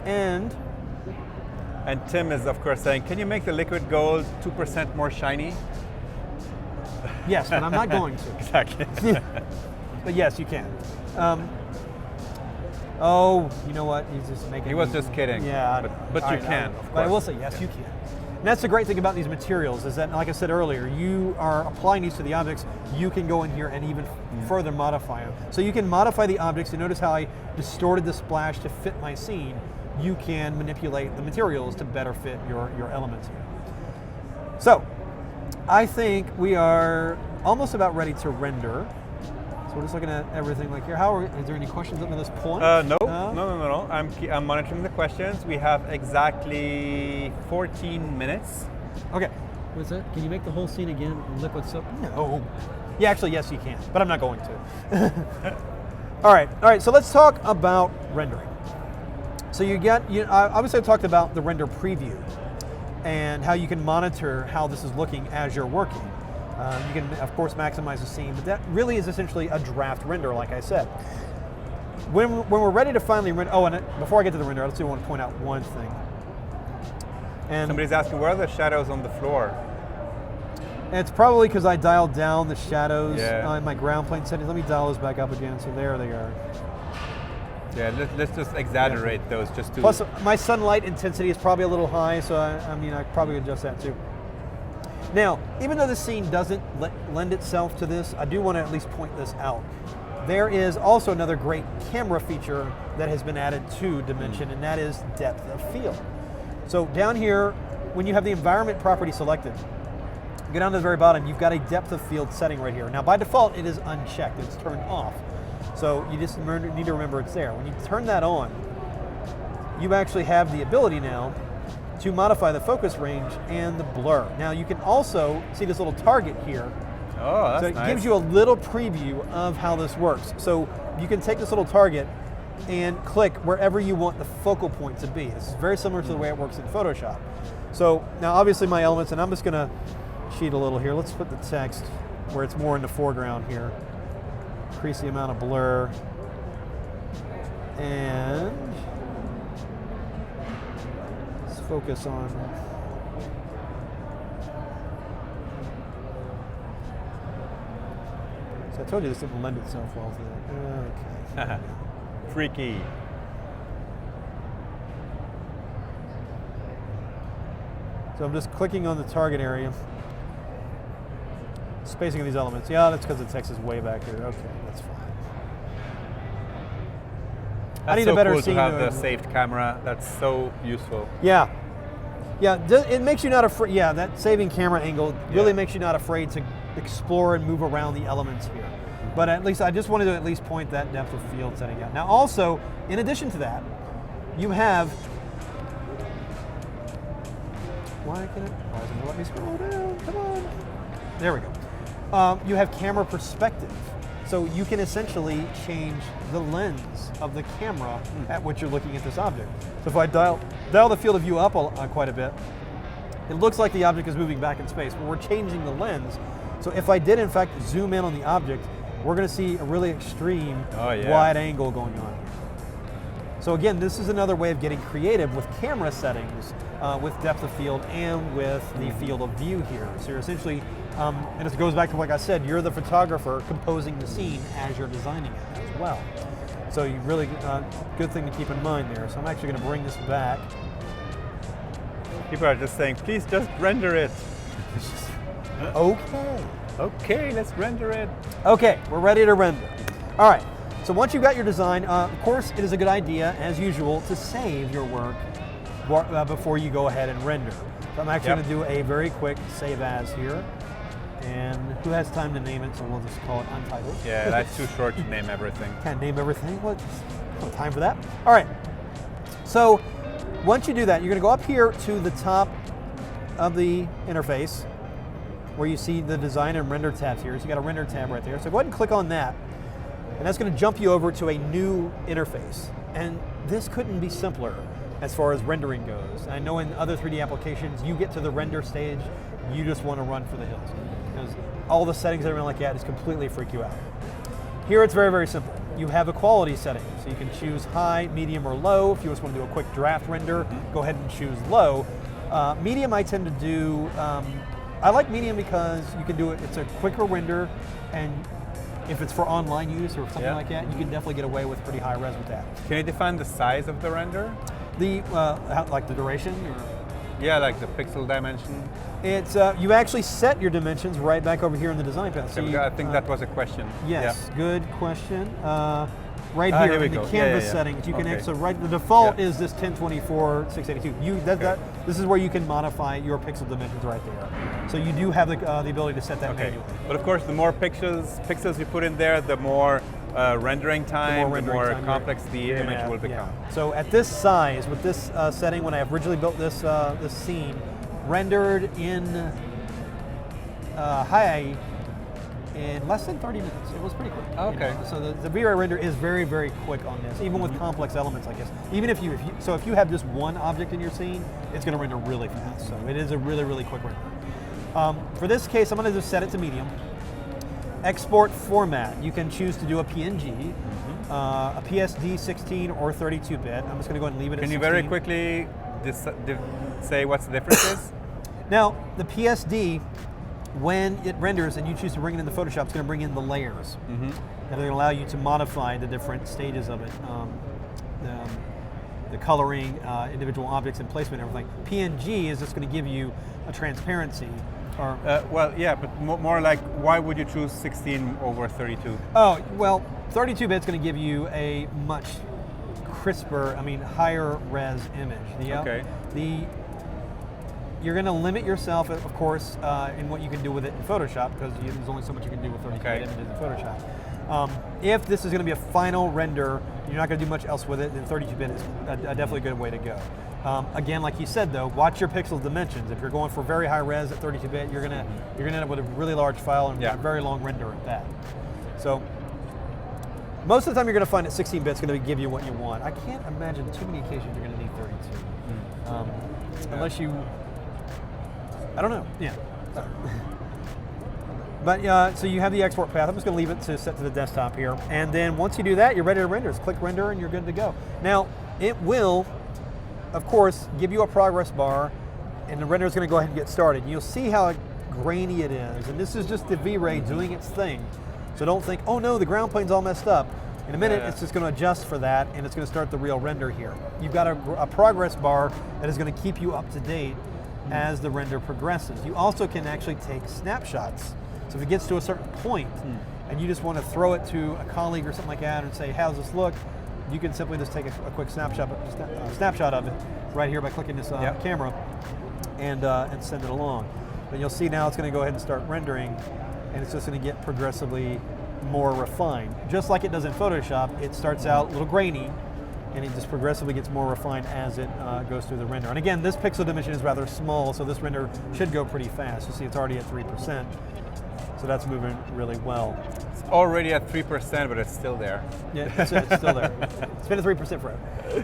S2: And
S1: Tim is, of course, saying, can you make the liquid gold 2% more shiny?
S2: Yes, but I'm not going to.
S1: Exactly.
S2: But yes, you can. Oh, you know what? He's just making.
S1: He was just kidding.
S2: Yeah,
S1: but you can.
S2: But I will say, yes, you can. And that's the great thing about these materials is that, like I said earlier, you are applying these to the objects. You can go in here and even further modify them. So you can modify the objects. You notice how I distorted the splash to fit my scene. You can manipulate the materials to better fit your elements here. So, I think we are almost about ready to render. So we're just looking at everything like here. Is there any questions up to this point?
S1: No. I'm monitoring the questions. We have exactly 14 minutes.
S2: Okay. What's that? Can you make the whole scene again in liquid soap? No. Yeah, actually, yes, you can, but I'm not going to. All right. So let's talk about rendering. So obviously I talked about the render preview and how you can monitor how this is looking as you're working. You can, of course, maximize the scene, but that really is essentially a draft render, like I said. When we're ready to finally render, and before I get to the render, I just want to point out one thing. And
S1: somebody's asking, where are the shadows on the floor?
S2: It's probably because I dialed down the shadows on my ground plane settings. Let me dial those back up again, so there they are.
S1: Yeah, let's just exaggerate those just to...
S2: Plus, my sunlight intensity is probably a little high, so I probably adjust that too. Now, even though the scene doesn't lend itself to this, I do want to at least point this out. There is also another great camera feature that has been added to Dimension, and that is depth of field. So down here, when you have the environment property selected, go down to the very bottom, you've got a depth of field setting right here. Now, by default, it is unchecked, it's turned off. So you just need to remember it's there. When you turn that on, you actually have the ability now to modify the focus range and the blur. Now you can also see this little target here.
S1: Oh, that's
S2: nice. So it
S1: nice.
S2: gives you a little preview of how this works. So you can take this little target and click wherever you want the focal point to be. This is very similar to the way it works in Photoshop. So now obviously my elements, and I'm just gonna cheat a little here. Let's put the text where it's more in the foreground here. Increase the amount of blur. And let's focus on I told you this didn't lend itself well to that. Okay.
S1: Freaky.
S2: So I'm just clicking on the target area. Spacing of these elements. Yeah, that's because the text is way back here. Okay, that's fine.
S1: That's
S2: I need
S1: so
S2: a better
S1: cool
S2: scene
S1: to have the saved camera. That's so useful.
S2: Yeah. Yeah, it makes you not afraid. Yeah, that saving camera angle really makes you not afraid to explore and move around the elements here. But at least I just wanted to at least point that depth of field setting out. Now also, in addition to that, you have, why isn't it let me scroll down? Come on. There we go. You have camera perspective. So you can essentially change the lens of the camera at which you're looking at this object. So if I dial the field of view up quite a bit, it looks like the object is moving back in space, but we're changing the lens. So if I did in fact zoom in on the object, we're going to see a really extreme wide angle going on. So again, this is another way of getting creative with camera settings, with depth of field and with the field of view here. So you're essentially, and it goes back to what I said, you're the photographer composing the scene as you're designing it as well. So you really, good thing to keep in mind there. So I'm actually going to bring this back.
S1: People are just saying, please just render it.
S2: Okay.
S1: Okay, let's render it.
S2: Okay, we're ready to render. All right, so once you've got your design, of course, it is a good idea, as usual, to save your work before you go ahead and render. So I'm actually going to do a very quick save as here. And who has time to name it, so we'll just call it Untitled.
S1: Yeah, that's too short to name everything.
S2: Can't name everything, what? No time for that. All right, so once you do that, you're gonna go up here to the top of the interface where you see the design and render tabs here. So you got a render tab right there. So go ahead and click on that. And that's going to jump you over to a new interface. And this couldn't be simpler as far as rendering goes. I know in other 3D applications, you get to the render stage, you just want to run for the hills. Because all the settings that are like that is completely freak you out. Here it's very, very simple. You have a quality setting. So you can choose high, medium, or low. If you just want to do a quick draft render, go ahead and choose low. Medium I tend to do, I like medium because you can do it, it's a quicker render, and if it's for online use or something like that, you can definitely get away with pretty high res with that.
S1: Can you define the size of the render?
S2: The, like the duration? Or?
S1: Yeah, like the pixel dimension.
S2: It's, you actually set your dimensions right back over here in the design panel. So
S1: I think that was a question.
S2: Yes, good question. Right here in the canvas settings, you can actually, the default is this 1024/682. This is where you can modify your pixel dimensions right there. So you do have the ability to set that manually.
S1: But of course, the more pixels you put in there, the more rendering time, the more complex the image will become.
S2: Yeah. So at this size, with this setting, when I originally built this this scene, rendered in high in less than 30 minutes. It was pretty quick.
S1: Okay.
S2: You know? So the V-Ray render is very, very quick on this, even with complex elements like this. Even if you have just one object in your scene, it's going to render really fast. So it is a really, really quick render. For this case, I'm going to just set it to medium. Export format, you can choose to do a PNG, a PSD 16 or 32-bit. I'm just going to go ahead and leave it at 16.
S1: Can you very quickly say what the difference is?
S2: Now, the PSD, when it renders and you choose to bring it into Photoshop, it's going to bring in the layers that are going to allow you to modify the different stages of it, the coloring, individual objects and placement, and everything. PNG is just going to give you a transparency.
S1: Well, yeah, but more like, why would you choose 16 over 32?
S2: Oh, well, 32-bit's going to give you a much crisper, higher res image. You're going to limit yourself, of course, in what you can do with it in Photoshop, because there's only so much you can do with 32-bit images in Photoshop. If this is going to be a final render, you're not going to do much else with it, then 32-bit is a definitely good way to go. Again, like you said though, watch your pixel dimensions. If you're going for very high res at 32-bit, you're gonna end up with a really large file and a very long render at that. So most of the time you're gonna find that 16-bit's gonna give you what you want. I can't imagine too many occasions you're gonna need 32. Unless you, I don't know, But so you have the export path. I'm just going to leave it to set to the desktop here. And then once you do that, you're ready to render. Just click render and you're good to go. Now, it will, of course, give you a progress bar, and the render is going to go ahead and get started. You'll see how grainy it is. And this is just the V-Ray doing its thing. So don't think, oh no, the ground plane's all messed up. In a minute, it's just going to adjust for that, and it's going to start the real render here. You've got a progress bar that is going to keep you up to date as the render progresses. You also can actually take snapshots. So if it gets to a certain point and you just want to throw it to a colleague or something like that and say, how's this look? You can simply just take a quick snapshot of it right here by clicking this camera and send it along. But you'll see now it's going to go ahead and start rendering, and it's just going to get progressively more refined. Just like it does in Photoshop, it starts out a little grainy, and it just progressively gets more refined as it goes through the render. And again, this pixel dimension is rather small, so this render should go pretty fast. You see it's already at 3%. So that's moving really well.
S1: It's already at 3%, but it's still there.
S2: Yeah, it's still there. It's been at 3% forever.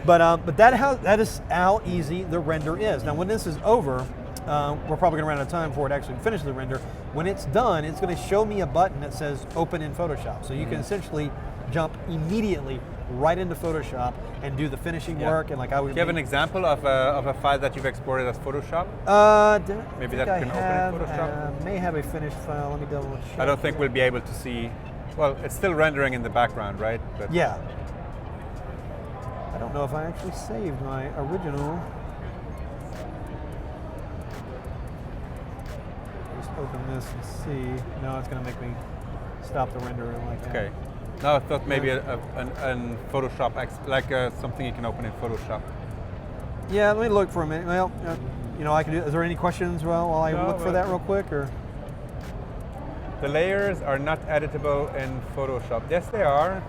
S2: But that is how easy the render is. Now, when this is over, we're probably going to run out of time before it actually finishes the render. When it's done, it's going to show me a button that says Open in Photoshop. So you can essentially jump immediately right into Photoshop and do the finishing work. And like I would.
S1: Do you have an example of a file that you've exported as Photoshop? Maybe that can open in Photoshop?
S2: May have a finished file. Let me double check.
S1: I don't think we'll be able to see. Well, it's still rendering in the background, right? But
S2: yeah. I don't know if I actually saved my original. Just open this and see. No, it's going to make me stop the render like that.
S1: Okay. No, I thought maybe a Photoshop, something you can open in Photoshop.
S2: Yeah, let me look for a minute. Well, I can do. Is there any questions while I look for that real quick, or?
S1: The layers are not editable in Photoshop. Yes, they are.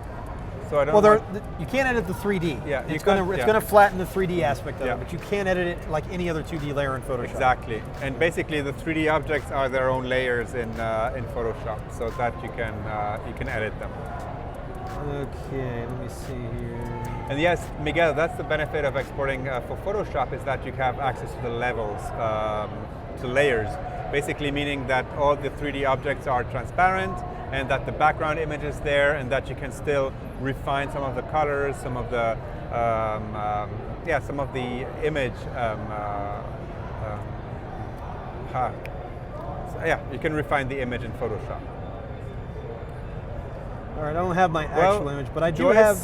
S1: So I don't.
S2: Well, you can't edit the 3D.
S1: Yeah,
S2: it's going to flatten the 3D aspect of it, but you can't edit it like any other 2D layer in Photoshop.
S1: Exactly, and basically the 3D objects are their own layers in Photoshop, so that you can edit them.
S2: Okay, let me see here.
S1: And yes, Miguel, that's the benefit of exporting for Photoshop, is that you have access to the levels, to layers. Basically meaning that all the 3D objects are transparent and that the background image is there and that you can still refine some of the colors, some of the image. So yeah, you can refine the image in Photoshop.
S2: All right, I don't have my actual image, but I do have.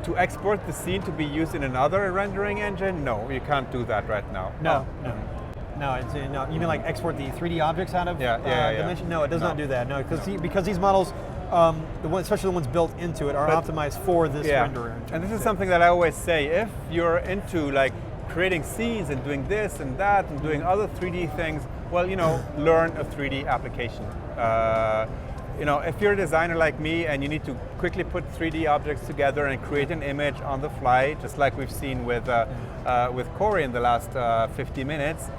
S1: To export the scene to be used in another rendering engine, no, you can't do that right now.
S2: No. No. You mean like export the 3D objects out of Dimension? No, it does not do that. No, because these models, especially the ones built into it, are optimized for this render engine.
S1: And this is something that I always say: if you're into like creating scenes and doing this and that and doing other 3D things, well, learn a 3D application. If you're a designer like me and you need to quickly put 3D objects together and create an image on the fly, just like we've seen with Corey in the last 50 minutes,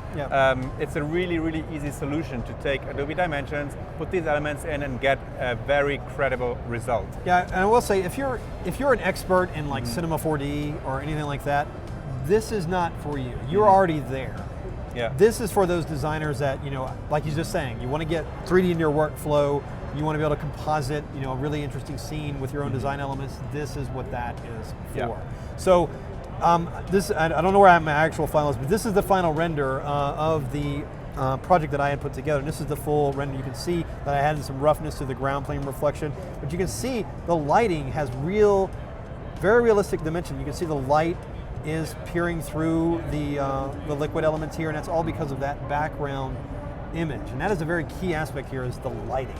S1: it's a really, really easy solution to take Adobe Dimensions, put these elements in, and get a very credible result.
S2: Yeah, and I will say, if you're an expert in like Cinema 4D or anything like that, this is not for you. You're already there.
S1: Yeah.
S2: This is for those designers that, like you're just saying, you want to get 3D in your workflow. You want to be able to composite, a really interesting scene with your own design elements. This is what that is for.
S1: Yeah.
S2: So, I don't know where my actual file is, but this is the final render of the project that I had put together. And this is the full render. You can see that I added some roughness to the ground plane reflection, but you can see the lighting has very realistic dimension. You can see the light is peering through the liquid elements here, and that's all because of that background image. And that is a very key aspect here, is the lighting.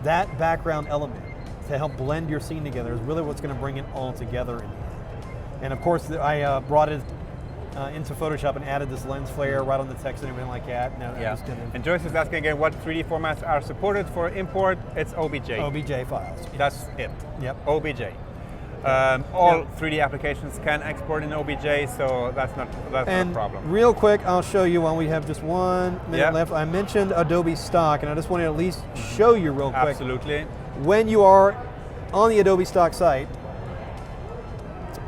S2: That background element to help blend your scene together is really what's going to bring it all together in the end. And of course, I brought it into Photoshop and added this lens flare right on the text and everything like that.
S1: And Joyce is asking again, what 3D formats are supported for import? It's OBJ.
S2: OBJ files.
S1: That's it.
S2: Yep.
S1: OBJ. All 3D applications can export in OBJ, so that's not a problem.
S2: Real quick, I'll show you while we have just 1 minute left. I mentioned Adobe Stock, and I just want to at least show you real quick.
S1: Absolutely.
S2: When you are on the Adobe Stock site,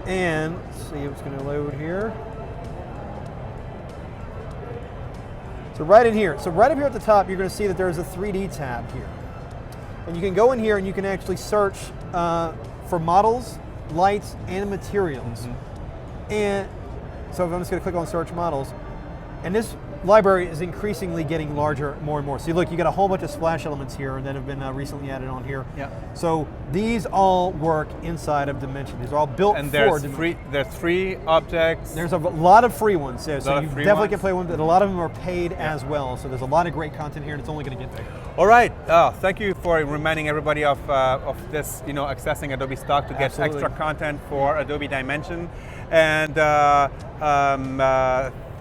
S2: and let's see if it's going to load here. So right in here, right up here at the top, you're going to see that there's a 3D tab here. And you can go in here and you can actually search for models, lights, and materials. And so I'm just going to click on search models, and this library is increasingly getting larger more and more. So look, you got a whole bunch of splash elements here that have been recently added on here.
S1: Yeah.
S2: So these all work inside of Dimension. These are all built for Dimension.
S1: There's free objects.
S2: There's a lot of free ones there, so you definitely can play one, but a lot of them are paid as well. So there's a lot of great content here, and it's only going to get bigger.
S1: All right. Thank you for reminding everybody of this, accessing Adobe Stock to get extra content for Adobe Dimension. And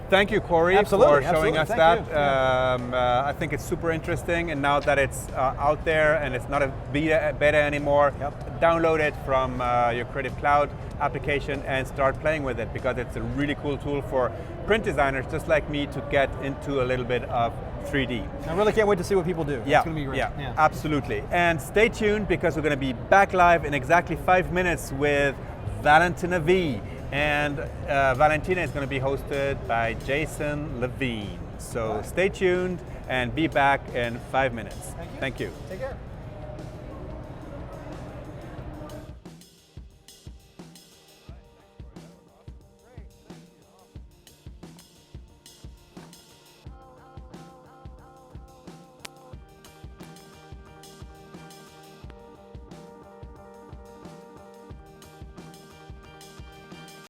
S1: thank you, Corey, for showing us that. I think it's super interesting, and now that it's out there and it's not a beta anymore, download it from your Creative Cloud application and start playing with it, because it's a really cool tool for print designers just like me to get into a little bit of 3D.
S2: I really can't wait to see what people do.
S1: Yeah,
S2: it's going to be great.
S1: Yeah, absolutely. And stay tuned, because we're going to be back live in exactly 5 minutes with Valentina V. And Valentina is going to be hosted by Jason Levine. So stay tuned and be back in 5 minutes.
S2: Thank you.
S1: Thank you.
S2: Take care.